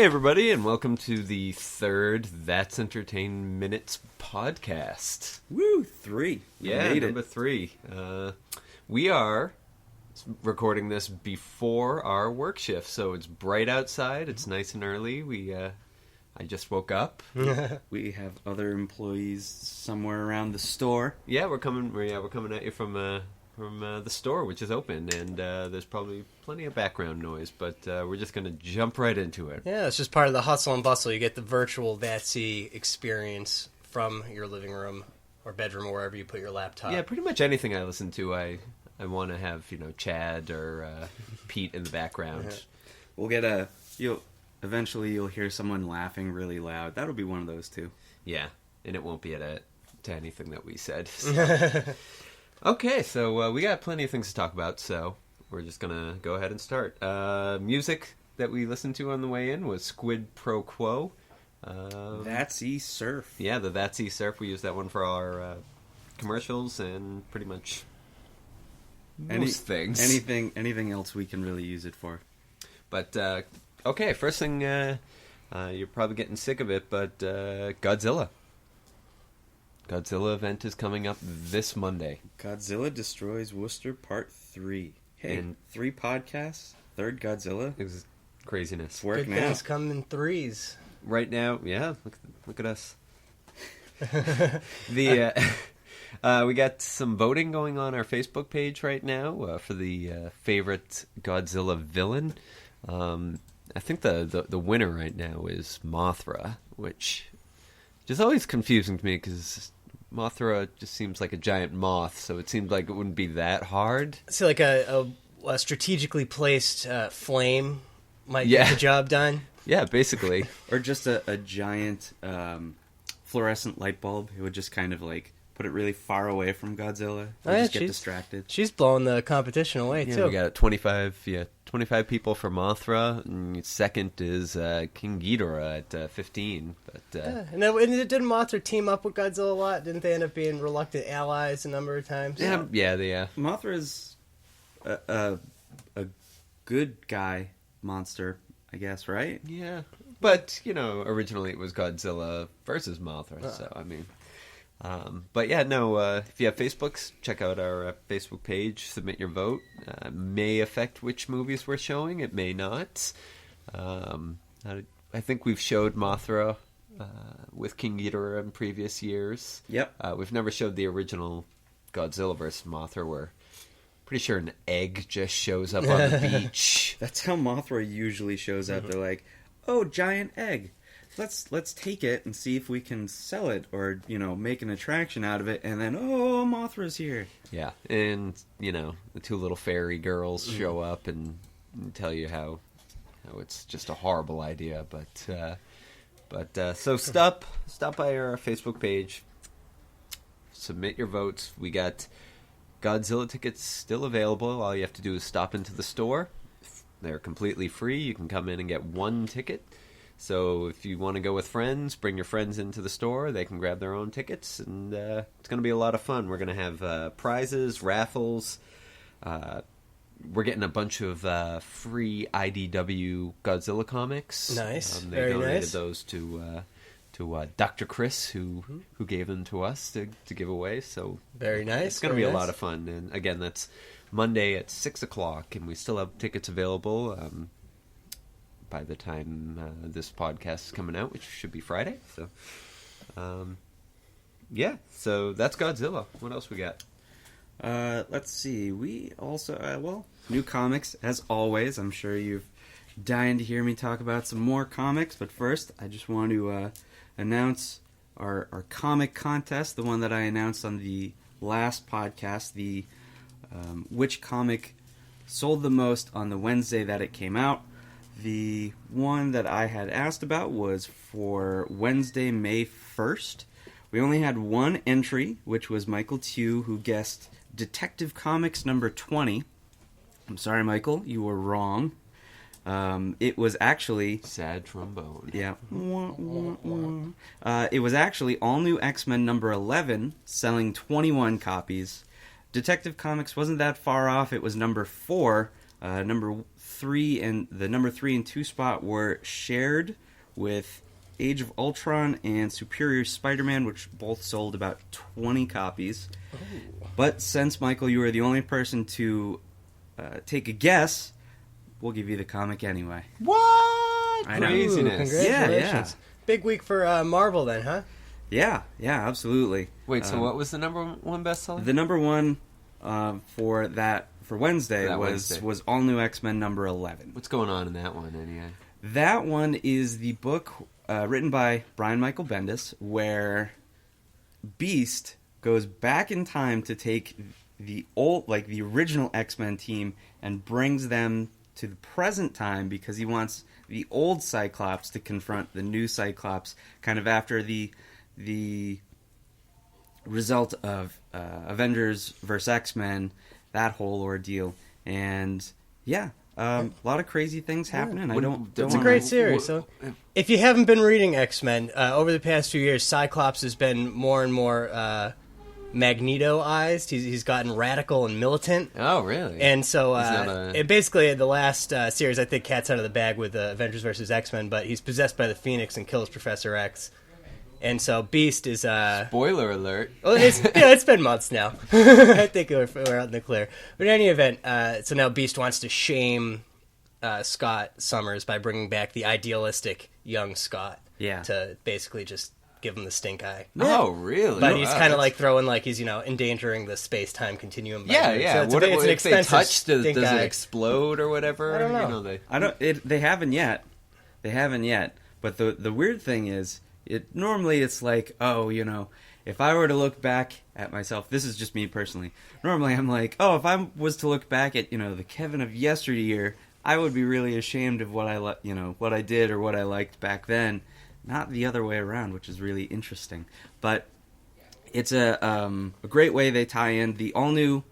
Hey, everybody, and welcome to the third That's Entertainminutes Podcast. Woo, 3. Yeah, number 3. We are recording this before our work shift, so it's bright outside. It's nice and early. I just woke up. We have other employees somewhere around the store. Yeah, we're coming at you from the store, which is open, and there's probably plenty of background noise, but we're just going to jump right into it. Yeah, it's just part of the hustle and bustle. You get the virtual VATC experience from your living room or bedroom or wherever you put your laptop. Yeah, pretty much anything I listen to, I want to have, Chad or Pete in the background. We'll get eventually you'll hear someone laughing really loud. That'll be one of those too. Yeah, and it won't be to anything that we said. So. Okay, so we got plenty of things to talk about, so we're just going to go ahead and start. Music that we listened to on the way in was Squid Pro Quo. That's E-Surf. Yeah, the That's E-Surf. We used that one for our commercials and pretty much most things. Anything else we can really use it for. But, okay, first thing, you're probably getting sick of it, but Godzilla. Godzilla event is coming up this Monday. Godzilla Destroys Worcester Part 3. Hey, and 3 podcasts, third Godzilla. It was craziness. It's working Good things out. come in threes. Right now, yeah, look at us. We got some voting going on our Facebook page right now for the favorite Godzilla villain. I think the winner right now is Mothra, which is always confusing to me because Mothra just seems like a giant moth, so it seems like it wouldn't be that hard. So like a strategically placed flame might get the job done. Yeah, basically. Or just a giant fluorescent light bulb. It would just kind of like put it really far away from Godzilla. Just get distracted. She's blowing the competition away, too. We got 25 people for Mothra, and second is King Ghidorah at 15. But and didn't Mothra team up with Godzilla a lot? Didn't they end up being reluctant allies a number of times? Yeah. Mothra's a good guy monster, I guess, right? Yeah. But, originally it was Godzilla versus Mothra, so, I mean... but yeah, no, if you have Facebooks, check out our Facebook page, submit your vote. May affect which movies we're showing, it may not. I think we've showed Mothra with King Ghidorah in previous years. Yep. We've never showed the original Godzilla vs. Mothra, where pretty sure an egg just shows up on the beach. That's how Mothra usually shows up. They're like, oh, giant egg. Let's take it and see if we can sell it or, make an attraction out of it. And then, oh, Mothra's here. Yeah. And, the two little fairy girls show up and tell you how it's just a horrible idea. So stop by our Facebook page. Submit your votes. We got Godzilla tickets still available. All you have to do is stop into the store. They're completely free. You can come in and get one ticket. So if you want to go with friends, bring your friends into the store. They can grab their own tickets, and it's going to be a lot of fun. We're going to have prizes, raffles. We're getting a bunch of free IDW Godzilla comics. Nice, They very donated nice. those to Dr. Chris, who gave them to us to give away. So Very nice. It's going to be a lot of fun. And again, that's Monday at 6 o'clock, and we still have tickets available. By the time this podcast is coming out, which should be Friday. So, so that's Godzilla. What else we got? Let's see. We also, new comics, as always. I'm sure you've dying to hear me talk about some more comics, but first, I just want to announce our comic contest, the one that I announced on the last podcast, the which comic sold the most on the Wednesday that it came out. The one that I had asked about was for Wednesday, May 1st. We only had one entry, which was Michael Tew, who guessed Detective Comics number 20. I'm sorry, Michael, you were wrong. It was actually... Sad trombone. Yeah. It was actually All New X-Men number 11, selling 21 copies. Detective Comics wasn't that far off. It was number 4. Number number 3 and 2 spot were shared with Age of Ultron and Superior Spider-Man, which both sold about 20 copies. Oh. But since, Michael, you were the only person to take a guess, we'll give you the comic anyway. What? I know. Craziness. Congratulations. Yeah. Big week for Marvel then, huh? Yeah, absolutely. Wait, so what was the number one bestseller? The number one for Wednesday Wednesday. was All New X-Men number 11. What's going on in that one, anyway? That one is the book written by Brian Michael Bendis, where Beast goes back in time to take the original X-Men team and brings them to the present time because he wants the old Cyclops to confront the new Cyclops, kind of after the result of Avengers vs. X-Men, that whole ordeal. And yeah, a lot of crazy things happening. It's a great series. So, if you haven't been reading X-Men over the past few years, Cyclops has been more and more Magneto-ized. He's gotten radical and militant. Oh, really? And so, basically, the last series, I think, cat's out of the bag with Avengers vs. X-Men, but he's possessed by the Phoenix and kills Professor X. And so Beast is... Spoiler alert. Well, it's been months now. I think we're out in the clear. But in any event, so now Beast wants to shame Scott Summers by bringing back the idealistic young Scott. Yeah. To basically just give him the stink eye. Oh, really? But he's kind of like throwing he's endangering the space-time continuum. Yeah. So it's an if they touch, does it eye. explode or whatever? I don't know. They haven't yet. But the weird thing is, it's like, if I were to look back at myself, this is just me personally. Normally, I'm like, if I was to look back at the Kevin of yesteryear, I would be really ashamed of what what I did or what I liked back then. Not the other way around, which is really interesting. But it's a great way they tie in the all new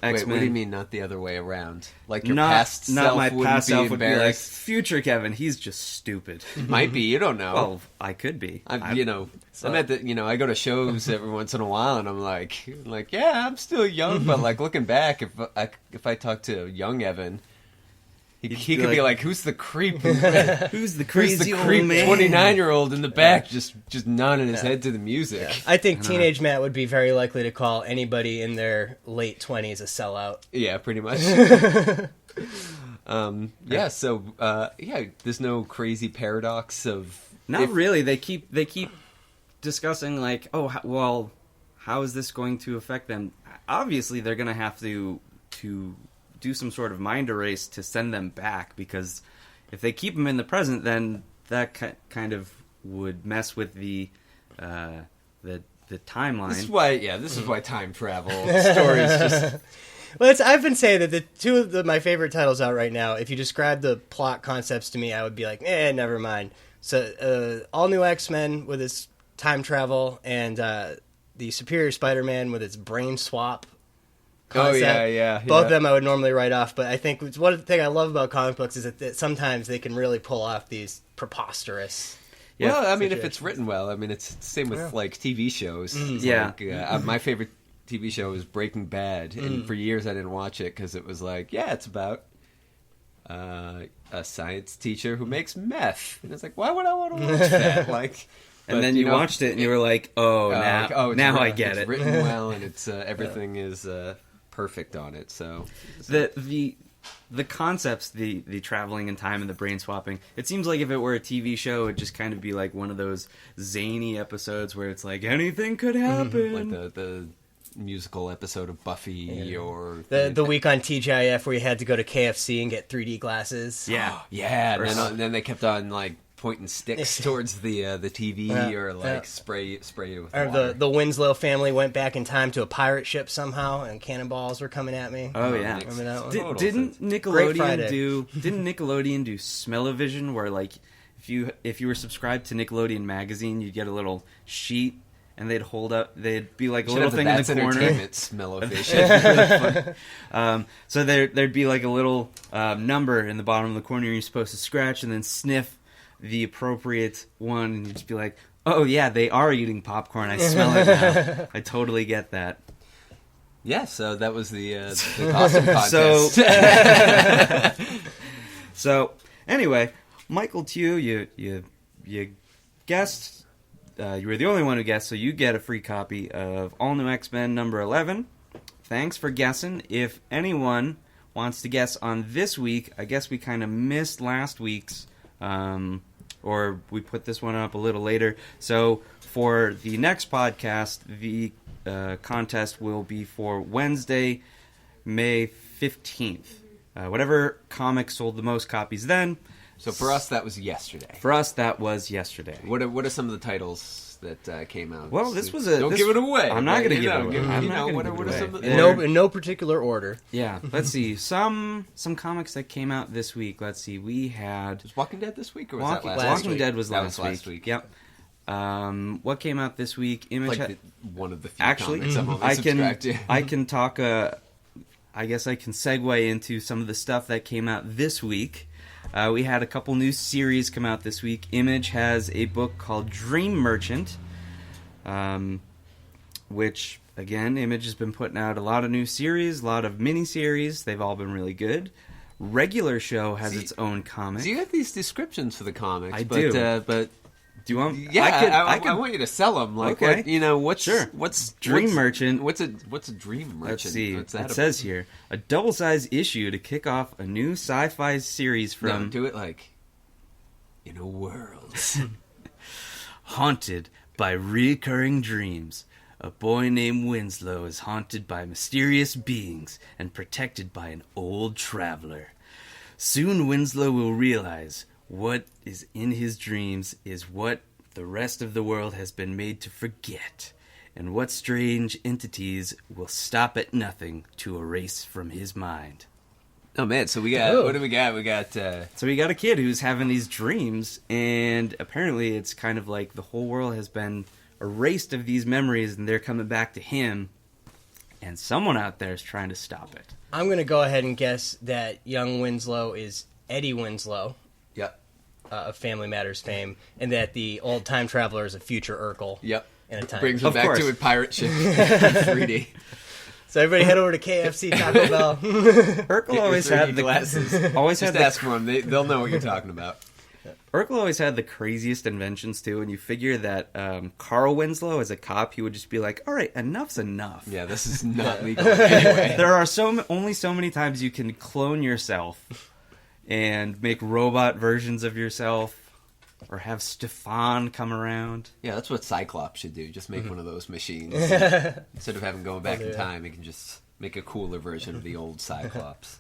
X-Men. Wait, what do you mean not the other way around? Like your not past self my wouldn't past be self would be like, embarrassed? future Kevin, he's just stupid. Might be, you don't know. Well, I could be. I'm at the, I go to shows every once in a while, and I'm like, yeah, I'm still young, but like looking back, if I talk to young Evan, he could be like, who's the creep? Who's the crazy old man? 29-year-old in the back, just nodding his head to the music. Yeah. I think teenage Matt would be very likely to call anybody in their late 20s a sellout. Yeah, pretty much. There's no crazy paradox of... Not really. They keep discussing like, how is this going to affect them? Obviously, they're going to have to do some sort of mind erase to send them back, because if they keep them in the present, then that kind of would mess with the timeline. This is why time travel stories just... Well, I've been saying that the two of my favorite titles out right now, if you describe the plot concepts to me, I would be like, never mind. So, All New X-Men with its time travel, and the Superior Spider-Man with its brain swap concept. Oh, yeah. Both of them I would normally write off, but I think one thing I love about comic books is that sometimes they can really pull off these preposterous... Yeah, well, I mean, if it's written well, I mean, it's the same with like TV shows. My favorite TV show is Breaking Bad, and for years I didn't watch it because it was like, it's about a science teacher who makes meth, and it's like, why would I want to watch that? And then you watched it, and you were like, now I get it. It's written well, and it's everything is perfect on it. So the concepts, the traveling in time and the brain swapping, it seems like if it were a TV show, it'd just kind of be like one of those zany episodes where it's like anything could happen. Like the musical episode of Buffy, or the week on TGIF where you had to go to KFC and get 3D glasses. And then they kept on like pointing sticks towards the TV or like spray with water. The Winslow family went back in time to a pirate ship somehow, and cannonballs were coming at me. Oh yeah, remember that one? Didn't Nickelodeon do Smell-O-Vision, where like if you were subscribed to Nickelodeon magazine, you'd get a little sheet. And they'd be like a little thing in the corner. Entertainment Smell-O-Vision. So there'd be like a little number in the bottom of the corner you're supposed to scratch and then sniff the appropriate one, and you'd just be like, oh yeah, they are eating popcorn. I smell it now. I totally get that. Yeah, so that was the costume contest. So, anyway, Michael Tew, you guessed. You were the only one who guessed, so you get a free copy of All New X-Men number 11. Thanks for guessing. If anyone wants to guess on this week, I guess we kind of missed last week's, or we put this one up a little later. So for the next podcast, the contest will be for Wednesday, May 15th. Whatever comic sold the most copies then. So for us, that was yesterday. For us, that was yesterday. What are some of the titles that came out? Well, this was a... Don't give it away. I'm not going to give it away. In no particular order. Yeah, let's see. Some comics that came out this week. Let's see. We had... Was Walking Dead this week, or was that last week? Walking Dead was last week. Yep. What came out this week? Image one of the few actually, comics I'm only subscribed to. I can talk... I guess I can segue into some of the stuff that came out this week. We had a couple new series come out this week. Image has a book called Dream Merchant, which, again, Image has been putting out a lot of new series, a lot of mini-series. They've all been really good. Regular Show has its own comic. So you have these descriptions for the comics. I do. But do you want? Yeah, I want you to sell them. Like, okay. What's Dream Merchant? What's a Dream Merchant? Let's see. What's that it says here a double-sized issue to kick off a new sci-fi series from. No, do it like in a world haunted by recurring dreams. A boy named Winslow is haunted by mysterious beings and protected by an old traveler. Soon Winslow will realize what is in his dreams is what the rest of the world has been made to forget, and what strange entities will stop at nothing to erase from his mind. Oh man, so we got what do we got? So we got a kid who's having these dreams, and apparently it's kind of like the whole world has been erased of these memories, and they're coming back to him, and someone out there is trying to stop it. I'm going to go ahead and guess that young Winslow is Eddie Winslow. Yep. Of Family Matters fame, and that the old time traveler is a future Urkel. Yep. In a time. Brings him back to a pirate ship in 3D. So everybody head over to KFC Taco Bell. Urkel always had the glasses. Just ask for them. They'll know what you're talking about. Urkel always had the craziest inventions too, and you figure that Carl Winslow, as a cop, he would just be like, "All right, enough's enough." Yeah, this is not legal anyway. There are only so many times you can clone yourself and make robot versions of yourself, or have Stefan come around. Yeah, that's what Cyclops should do. Just make one of those machines. Instead of having going back in time, it can just make a cooler version of the old Cyclops.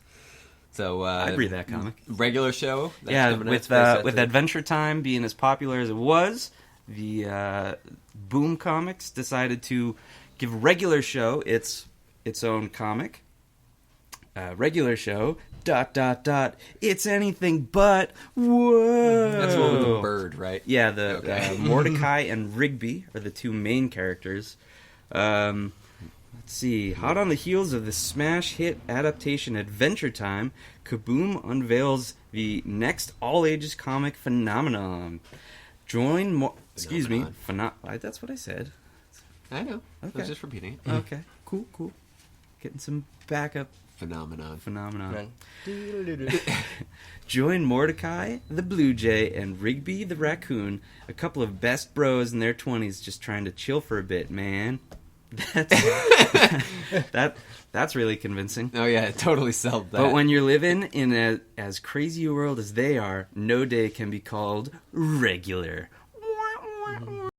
So I'd read that comic. Regular Show. With Adventure Time being as popular as it was, the Boom Comics decided to give Regular Show its own comic. Regular Show ... It's anything but. Whoa. That's the one with the bird, right? Yeah, Mordecai and Rigby are the two main characters. Let's see. Hot on the heels of the smash hit adaptation Adventure Time, Kaboom unveils the next all-ages comic phenomenon. That's what I said. I know. Okay. I was just repeating it. Okay. Cool. Getting some backup. Phenomenon. Join Mordecai, the Blue Jay, and Rigby, the Raccoon, a couple of best bros in their 20s just trying to chill for a bit, man. That's really convincing. Oh yeah, it totally sold that. But when you're living in as crazy a world as they are, no day can be called regular.